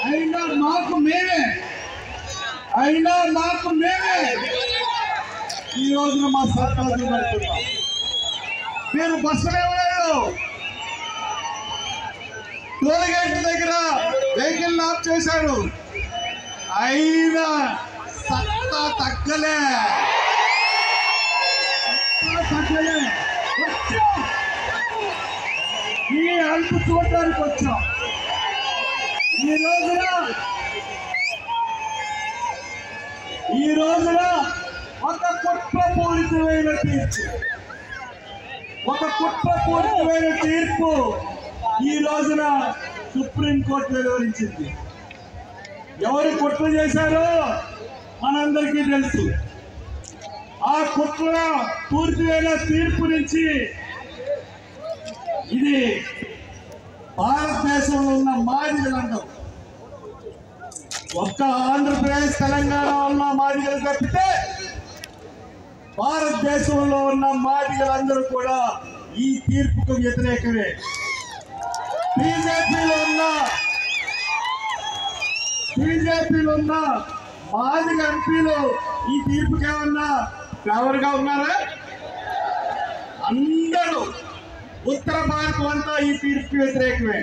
అయినా మాకు మేమే ఈ రోజున మా సర్కారు మీరు బస్సులు ఇవ్వలేదు, టోల్గేట్ దగ్గర వెహికల్ ఆఫ్ చేశారు, అయినా సత్తా తగ్గలే. ఈ అల్పు చూడడానికి వచ్చాం. ఈ రోజున ఒక కుట్రపూరితమైన తీర్పు ఈ రోజున సుప్రీంకోర్టు వెలువరించింది. ఎవరు కుట్ర చేశారో మనందరికీ తెలుసు. ఆ కుట్ర పూర్తిమైన తీర్పు నుంచి ఇది భారతదేశంలో ఉన్న మాదిగలందరూ, ఒక్క ఆంధ్రప్రదేశ్ తెలంగాణ ఉన్న మాదిగలు తప్పితే భారతదేశంలో ఉన్న మాదిగలందరూ కూడా ఈ తీర్పుకు వ్యతిరేకమే. బీజేపీలో ఉన్న మాదిగ ఎంపీలు ఈ తీర్పుకి ఏమన్నా ఫేవర్గా ఉన్నారా? అందరూ ఉత్తర భారతం అంతా ఈ తీర్పుకి వ్యతిరేకమే.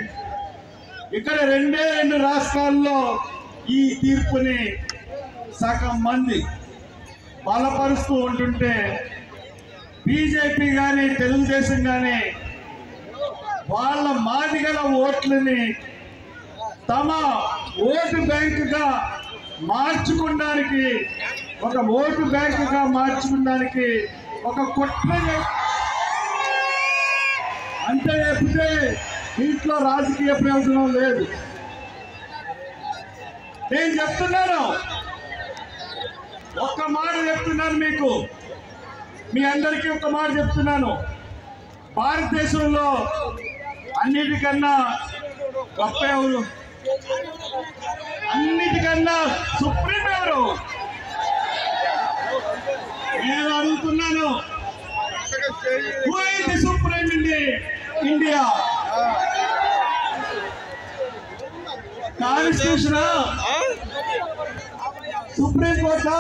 ఇక్కడ 2 రాష్ట్రాల్లో ఈ తీర్పుని సగం మంది బలపరుస్తూ ఉంటుంటే బీజేపీ కానీ తెలుగుదేశం కానీ వాళ్ళ మాదిగల ఓట్లని తమ ఓటు బ్యాంకుగా మార్చుకోవడానికి ఒక కుట్ర అంతే చెప్తే దీంట్లో రాజకీయ ప్రయోజనం లేదు. నేను చెప్తున్నాను, ఒక్క మాట చెప్తున్నాను, మీ అందరికీ ఒక మాట చెప్తున్నాను. భారతదేశంలో అన్నిటికన్నా గొప్ప ఎవరు? అన్నిటికన్నా సుప్రీం ఎవరు? నేను అడుగుతున్నాను, who is the supreme in India? Constitution, supreme court,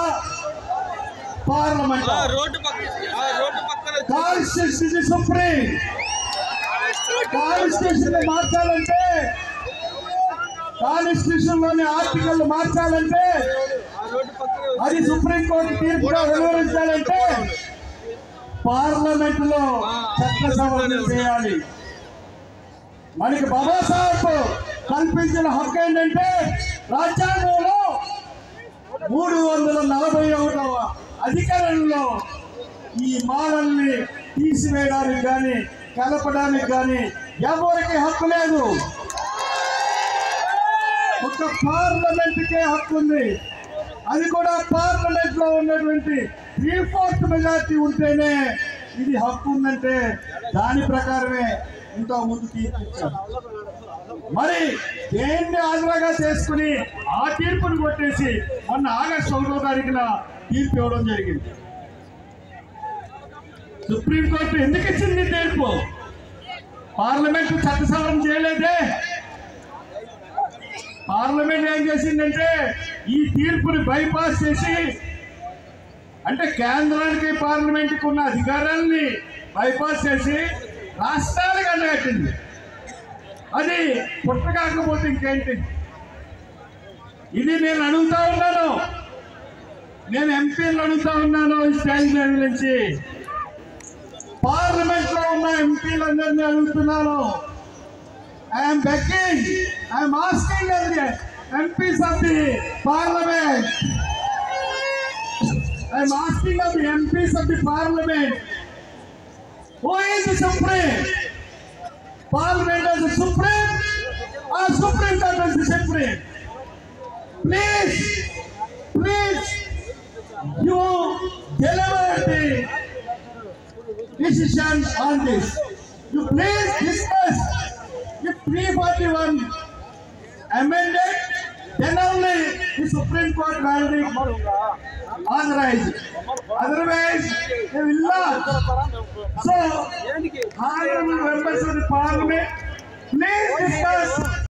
parliament? Constitution supreme. Constitution మార్చాలంటే, కాన్స్టిట్యూషన్ లోని ఆర్టికల్ మార్చాలంటే, అది సుప్రీంకోర్టు తీర్పుగా వెలువరించాలంటే పార్లమెంట్ లో చట్ట సవరణ చేయాలి. మనకి బాబాసాహెబ్ కల్పించిన హక్కు ఏంటంటే రాజ్యాంగంలో 341వ అధికరణలో ఈ మాలల్ని తీసివేయడానికి కానీ కలపడానికి కానీ ఎవరికి హక్కు లేదు. ఒక పార్లమెంట్కే హక్కు ఉంది. అది కూడా పార్లమెంట్ లో ఉన్నటువంటి 3/4 మెజార్టీ ఉంటేనే ఇది హక్కు ఉందంటే దాని ప్రకారమే ఇంత ముందు తీర్పిచ్చారు. మరి దేన్ని ఆధారంగా చేసుకుని ఆ తీర్పును కొట్టేసి మొన్న ఆగస్టు 1వ తారీఖున తీర్పు ఇవ్వడం జరిగింది. సుప్రీంకోర్టు ఎందుకు ఇచ్చింది తీర్పు? పార్లమెంట్ చట్ట సవరణ చేయలేదే. పార్లమెంట్ ఏం చేసిందంటే ఈ తీర్పుని బైపాస్ చేసి, అంటే కేంద్రానికి పార్లమెంట్కి ఉన్న అధికారాన్ని బైపాస్ చేసి రాష్ట్రాలకు అడ్డగట్టింది. అది పుట్ట కాకపోతే ఇంకేంటి? ఇది నేను అడుగుతా ఉన్నాను, నేను ఎంపీలు అడుగుతా ఉన్నాను. ఈ స్టేజ్ మీద నుంచి పార్లమెంట్ లో ఉన్న ఎంపీలందరినీ అడుగుతున్నాను. I'm begging, I'm asking the MPs of the parliament, I'm asking of the MPs of the parliament, who is the supreme? Parliament is the supreme or Supreme Court is the supreme? Please, you deliver the decision on this. You please discuss. If 341 amended, then only the Supreme Court will be authorized. Otherwise, they will not. So, honorable members of the Parliament, please discuss